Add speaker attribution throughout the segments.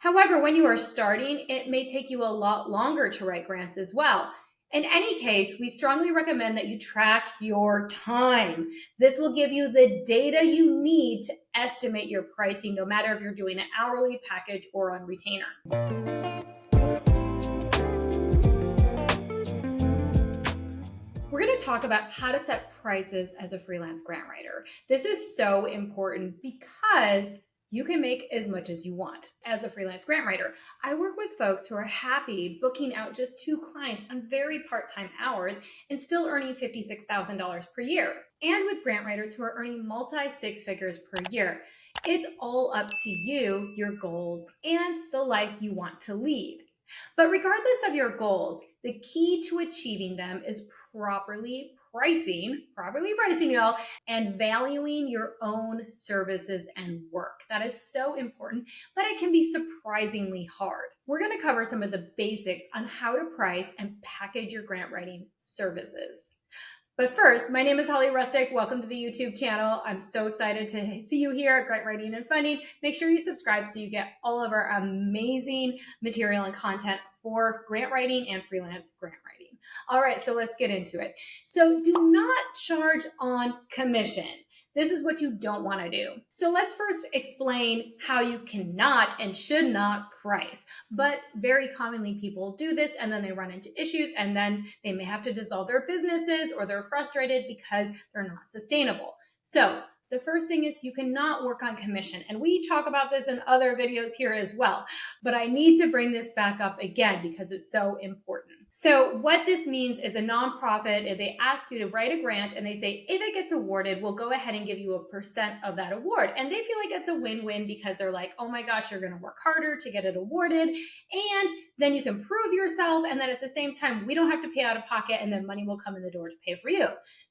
Speaker 1: However, when you are starting, it may take you a lot longer to write grants as well. In any case, we strongly recommend that you track your time. This will give you the data you need to estimate your pricing, no matter if you're doing an hourly package or on retainer. We're going to talk about how to set prices as a freelance grant writer. This is so important because you can make as much as you want as a freelance grant writer. I work with folks who are happy booking out just 2 clients on very part-time hours and still earning $56,000 per year. And with grant writers who are earning multi-6 figures per year. It's all up to you, your goals, and the life you want to lead. But regardless of your goals, the key to achieving them is properly pricing y'all, and valuing your own services and work. That is so important, but it can be surprisingly hard. We're going to cover some of the basics on how to price and package your grant writing services. But first, my name is Holly Rustick. Welcome to the YouTube channel. I'm so excited to see you here at Grant Writing and Funding. Make sure you subscribe so you get all of our amazing material and content for grant writing and freelance grant writing. All right, so let's get into it. So do not charge on commission. This is what you don't want to do. So let's first explain how you cannot and should not price. But very commonly people do this and then they run into issues and then they may have to dissolve their businesses or they're frustrated because they're not sustainable. So the first thing is you cannot work on commission. And we talk about this in other videos here as well. But I need to bring this back up again because it's so important. So what this means is a nonprofit, if they ask you to write a grant and they say, if it gets awarded, we'll go ahead and give you 1% of that award. And they feel like it's a win-win because they're like, oh my gosh, you're going to work harder to get it awarded. And then you can prove yourself. And then at the same time, we don't have to pay out of pocket and then money will come in the door to pay for you.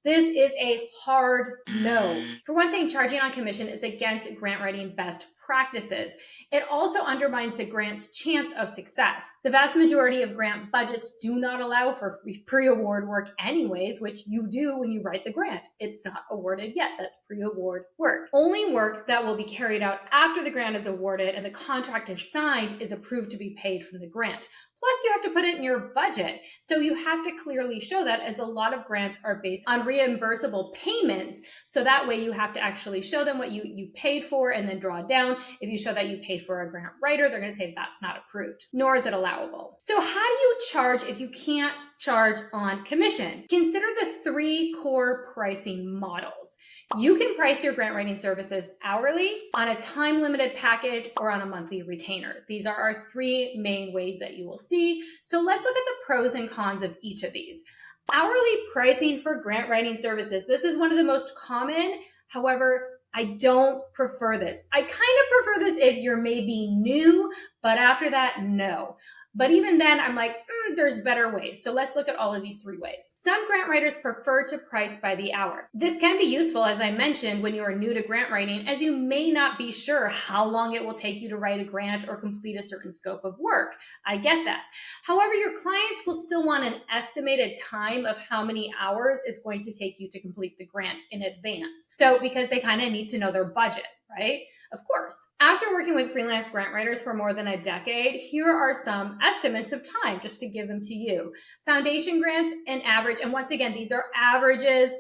Speaker 1: This is a hard no. For one thing, charging on commission is against grant writing best practices. It also undermines the grant's chance of success. The vast majority of grant budgets do not allow for pre-award work anyways, which you do when you write the grant. It's not awarded yet. That's pre-award work. Only work that will be carried out after the grant is awarded and the contract is signed is approved to be paid from the grant. Plus, you have to put it in your budget. So you have to clearly show that, as a lot of grants are based on reimbursable payments. So that way you have to actually show them what you paid for and then draw down. If you show that you paid for a grant writer, they're going to say that's not approved, nor is it allowable. So how do you charge if you can't charge on commission? Consider the 3 core pricing models. You can price your grant writing services hourly, on a time-limited package, or on a monthly retainer. These are our 3 main ways that you will see. So let's look at the pros and cons of each of these. Hourly pricing for grant writing services. This is one of the most common. However, I don't prefer this. I kind of prefer this if you're maybe new, but after that, no. But even then, I'm like, there's better ways. So let's look at all of these 3 ways. Some grant writers prefer to price by the hour. This can be useful, as I mentioned, when you are new to grant writing, as you may not be sure how long it will take you to write a grant or complete a certain scope of work. I get that. However, your clients will still want an estimated time of how many hours it's going to take you to complete the grant in advance. So because they kind of need to know their budget, right? Of course. After working with freelance grant writers for more than a decade, here are some estimates of time just to give them to you. Foundation grants, an average, and once again, these are averages,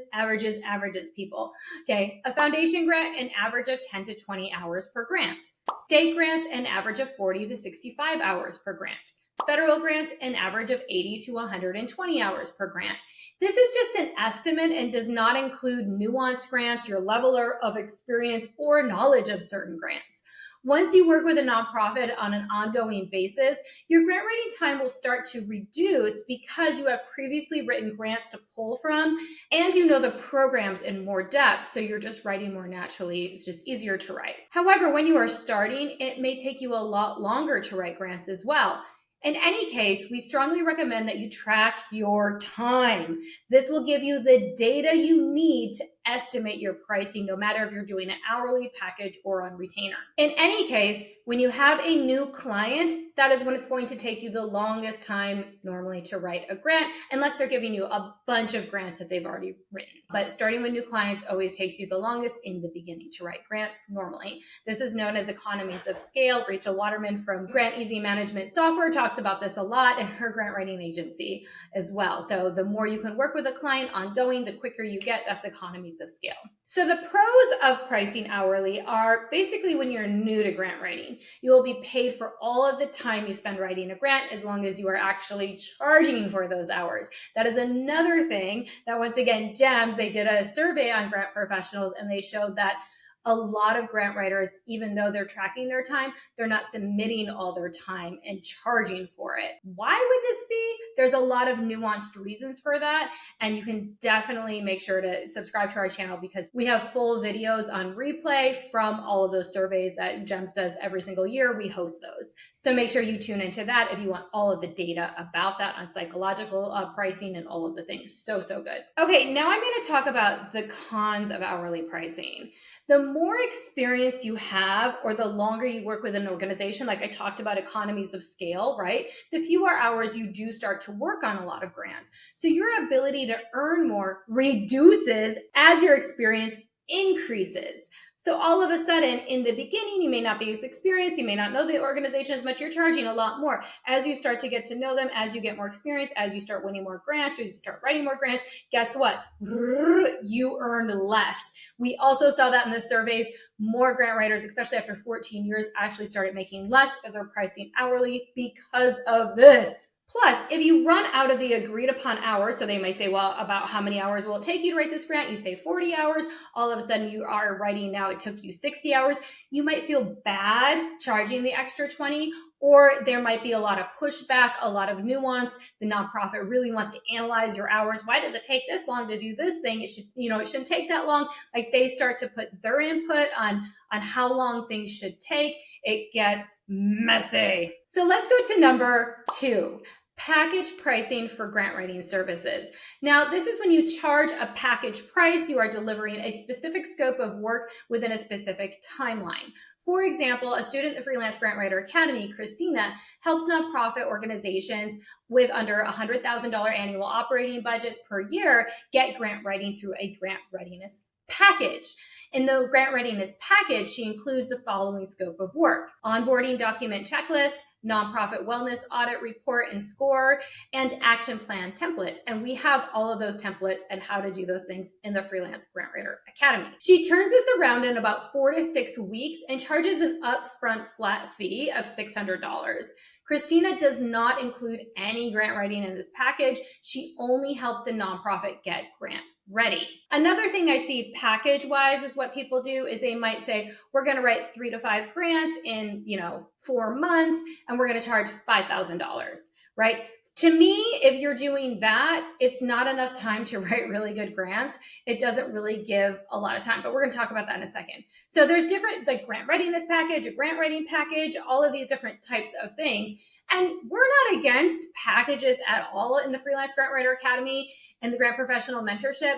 Speaker 1: people. Okay, a foundation grant, an average of 10 to 20 hours per grant. State grants, an average of 40 to 65 hours per grant. Federal grants, an average of 80 to 120 hours per grant. This is just an estimate and does not include nuanced grants, your level of experience, or knowledge of certain grants. Once you work with a nonprofit on an ongoing basis, your grant writing time will start to reduce because you have previously written grants to pull from and you know the programs in more depth, so you're just writing more naturally. It's just easier to write. However, when you are starting, it may take you a lot longer to write grants as well. In any case, we strongly recommend that you track your time. This will give you the data you need to estimate your pricing, no matter if you're doing an hourly package or on retainer. In any case, when you have a new client, that is when it's going to take you the longest time normally to write a grant, unless they're giving you a bunch of grants that they've already written. But starting with new clients always takes you the longest in the beginning to write grants normally. This is known as economies of scale. Rachel Waterman from Grant Easy Management Software talks about this a lot in her grant writing agency as well. So the more you can work with a client ongoing, the quicker you get. That's economies of scale. So the pros of pricing hourly are basically when you're new to grant writing, you will be paid for all of the time you spend writing a grant as long as you are actually charging for those hours. That is another thing that, once again, GEMS, they did a survey on grant professionals and they showed that a lot of grant writers, even though they're tracking their time, they're not submitting all their time and charging for it. Why would this be? There's a lot of nuanced reasons for that. And you can definitely make sure to subscribe to our channel because we have full videos on replay from all of those surveys that GEMS does every single year. We host those. So make sure you tune into that if you want all of the data about that on psychological pricing and all of the things. So good. Okay, now I'm going to talk about the cons of hourly pricing. The more experience you have or the longer you work with an organization, like I talked about economies of scale, right? The fewer hours you do start to work on a lot of grants. So your ability to earn more reduces as your experience increases. So all of a sudden, in the beginning, you may not be as experienced, you may not know the organization as much, you're charging a lot more. As you start to get to know them, as you get more experience, as you start winning more grants, as you start writing more grants, guess what? You earn less. We also saw that in the surveys. More grant writers, especially after 14 years, actually started making less if they're pricing hourly because of this. Plus, if you run out of the agreed upon hours, so they might say, well, about how many hours will it take you to write this grant? You say 40 hours. All of a sudden you are writing now, it took you 60 hours. You might feel bad charging the extra 20, or there might be a lot of pushback, a lot of nuance. The nonprofit really wants to analyze your hours. Why does it take this long to do this thing? It shouldn't take that long. Like they start to put their input on how long things should take. It gets messy. So let's go to number 2. Package pricing for grant writing services. Now, this is when you charge a package price, you are delivering a specific scope of work within a specific timeline. For example, a student at the Freelance Grant Writer Academy, Christina, helps nonprofit organizations with under $100,000 annual operating budgets per year get grant writing through a grant readiness package. In the grant readiness package, she includes the following scope of work: onboarding document checklist, nonprofit wellness audit report and score, and action plan templates. And we have all of those templates and how to do those things in the Freelance Grant Writer Academy. She turns this around in about 4 to 6 weeks and charges an upfront flat fee of $600. Christina does not include any grant writing in this package. She only helps a nonprofit get grant ready. Another thing I see package-wise is what people do is they might say, we're going to write 3 to 5 grants in, 4 months, and we're going to charge $5,000, right? To me, if you're doing that, it's not enough time to write really good grants. It doesn't really give a lot of time, but we're going to talk about that in a second. So there's different, like grant readiness package, a grant writing package, all of these different types of things. And we're not against packages at all in the Freelance Grant Writer Academy and the Grant Professional Mentorship.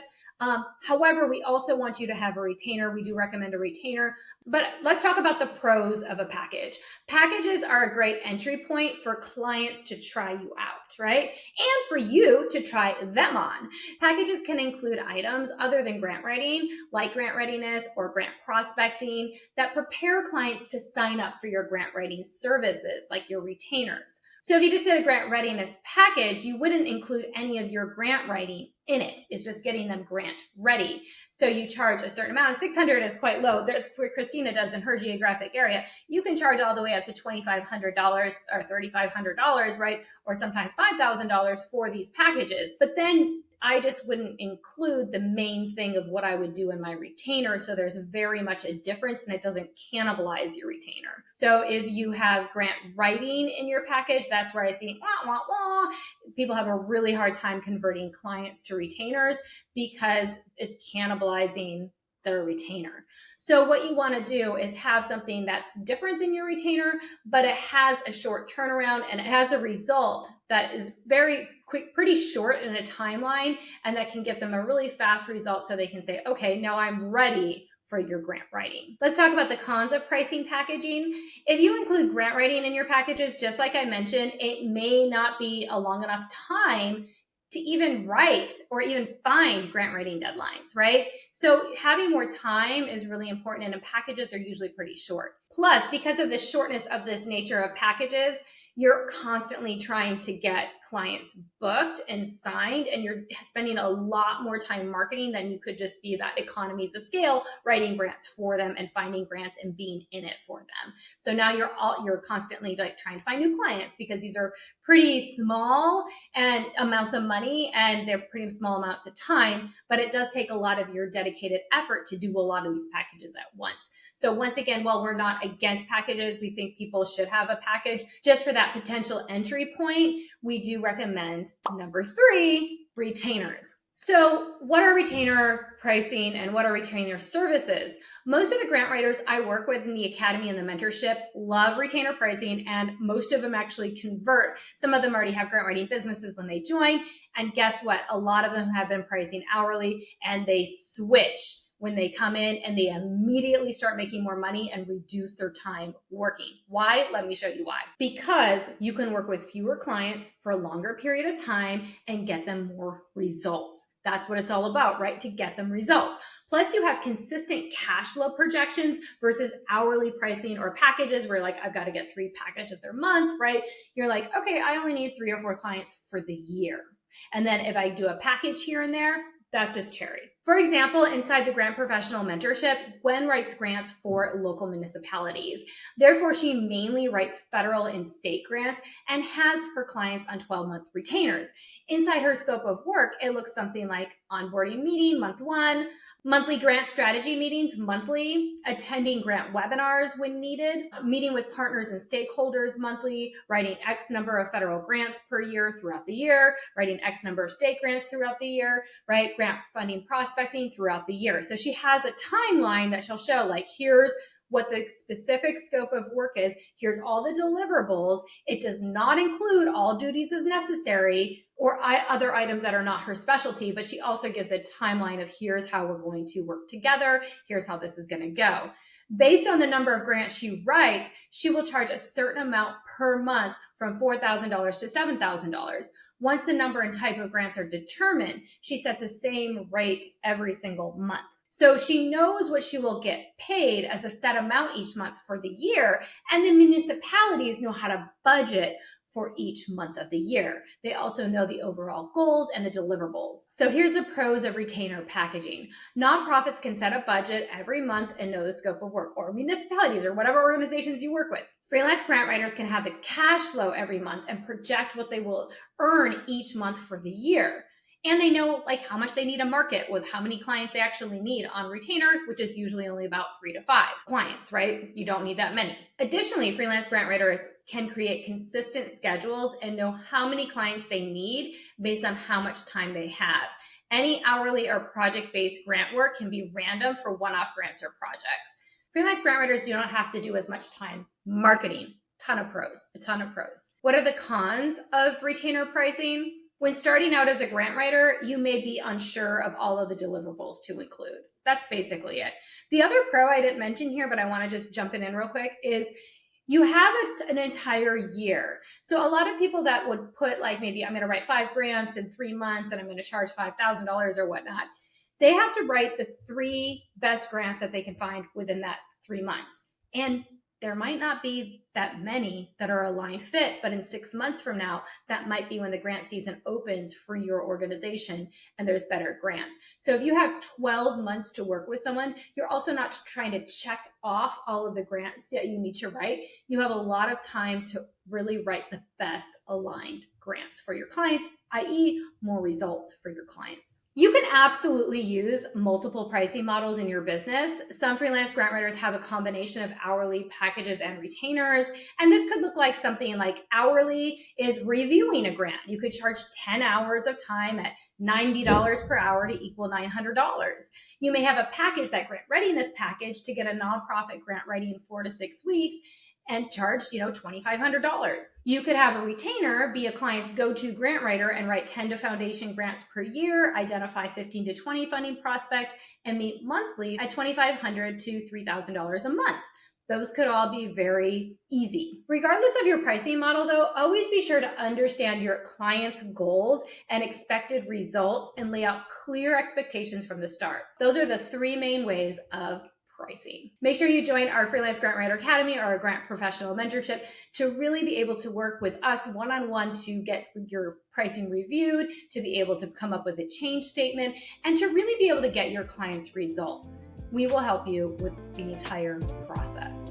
Speaker 1: However, we also want you to have a retainer. We do recommend a retainer, but let's talk about the pros of a package. Packages are a great entry point for clients to try you out, right? And for you to try them on. Packages can include items other than grant writing, like grant readiness or grant prospecting, that prepare clients to sign up for your grant writing services, like your retainers. So if you just did a grant readiness package, you wouldn't include any of your grant writing in it. It's just getting them grant ready. So you charge a certain amount. 600 is quite low. That's what Christina does in her geographic area. You can charge all the way up to $2,500 or $3,500, right? Or sometimes $5,000 for these packages. But then I just wouldn't include the main thing of what I would do in my retainer. So there's very much a difference and it doesn't cannibalize your retainer. So if you have grant writing in your package, that's where I see people have a really hard time converting clients to retainers because it's cannibalizing they're a retainer. So what you want to do is have something that's different than your retainer, but it has a short turnaround and it has a result that is very quick, pretty short in a timeline, and that can get them a really fast result so they can say, okay, now I'm ready for your grant writing. Let's talk about the cons of pricing packaging. If you include grant writing in your packages, just like I mentioned, it may not be a long enough time to even write or even find grant writing deadlines, right? So having more time is really important, and the packages are usually pretty short. Plus, because of the shortness of this nature of packages, you're constantly trying to get clients booked and signed, and you're spending a lot more time marketing than you could just be that economies of scale, writing grants for them and finding grants and being in it for them. So now you're constantly like trying to find new clients, because these are pretty small and amounts of money, and they're pretty small amounts of time, but it does take a lot of your dedicated effort to do a lot of these packages at once. So once again, while we're not against packages, we think people should have a package just for that potential entry point. We do recommend number 3, retainers. So what are retainer pricing and what are retainer services? Most of the grant writers I work with in the academy and the mentorship love retainer pricing, and most of them actually convert. Some of them already have grant writing businesses when they join. And guess what? A lot of them have been pricing hourly, and they switch when they come in, and they immediately start making more money and reduce their time working. Why? Let me show you why. Because you can work with fewer clients for a longer period of time and get them more results. That's what it's all about, right? To get them results. Plus, you have consistent cash flow projections versus hourly pricing or packages where like, I've got to get 3 packages a month, right? You're like, okay, I only need 3 or 4 clients for the year. And then if I do a package here and there, that's just cherry. For example, inside the Grant Professional Mentorship, Gwen writes grants for local municipalities. Therefore, she mainly writes federal and state grants and has her clients on 12-month retainers. Inside her scope of work, it looks something like onboarding meeting, month 1, monthly grant strategy meetings, monthly, attending grant webinars when needed, meeting with partners and stakeholders monthly, writing X number of federal grants per year throughout the year, writing X number of state grants throughout the year, right? Grant funding prospecting throughout the year. So she has a timeline that she'll show, like, here's what the specific scope of work is. Here's all the deliverables. It does not include all duties as necessary or other items that are not her specialty, but she also gives a timeline of here's how we're going to work together. Here's how this is going to go. Based on the number of grants she writes, she will charge a certain amount per month from $4,000 to $7,000. Once the number and type of grants are determined, she sets the same rate every single month. So she knows what she will get paid as a set amount each month for the year, and the municipalities know how to budget for each month of the year. They also know the overall goals and the deliverables. So here's the pros of retainer packaging. Nonprofits can set a budget every month and know the scope of work, or municipalities or whatever organizations you work with. Freelance grant writers can have the cash flow every month and project what they will earn each month for the year. And they know like how much they need to market with how many clients they actually need on retainer, which is usually only about 3 to 5 clients, right? You don't need that many. Additionally, freelance grant writers can create consistent schedules and know how many clients they need based on how much time they have. Any hourly or project-based grant work can be random for one-off grants or projects. Freelance grant writers do not have to do as much time marketing. A ton of pros. What are the cons of retainer pricing? When starting out as a grant writer, you may be unsure of all of the deliverables to include. That's basically it. The other pro I didn't mention here, but I want to just jump in real quick, is you have an entire year. So a lot of people that would put like, maybe I'm going to write 5 grants in 3 months and I'm going to charge $5,000 or whatnot. They have to write the 3 best grants that they can find within that 3 months. And there might not be that many that are aligned fit, but in 6 months from now, that might be when the grant season opens for your organization and there's better grants. So if you have 12 months to work with someone, you're also not trying to check off all of the grants that you need to write. You have a lot of time to really write the best aligned grants for your clients, i.e. more results for your clients. You can absolutely use multiple pricing models in your business. Some freelance grant writers have a combination of hourly packages and retainers. And this could look like something like hourly is reviewing a grant. You could charge 10 hours of time at $90 per hour to equal $900. You may have a package, that grant readiness package, to get a nonprofit grant writing in 4 to 6 weeks and charge, $2,500. You could have a retainer be a client's go-to grant writer and write 10 to foundation grants per year, identify 15 to 20 funding prospects, and meet monthly at $2,500 to $3,000 a month. Those could all be very easy. Regardless of your pricing model, though, always be sure to understand your client's goals and expected results and lay out clear expectations from the start. Those are the three main ways of pricing. Make sure you join our Freelance Grant Writer Academy or our Grant Professional Mentorship to really be able to work with us one-on-one to get your pricing reviewed, to be able to come up with a change statement, and to really be able to get your clients results. We will help you with the entire process.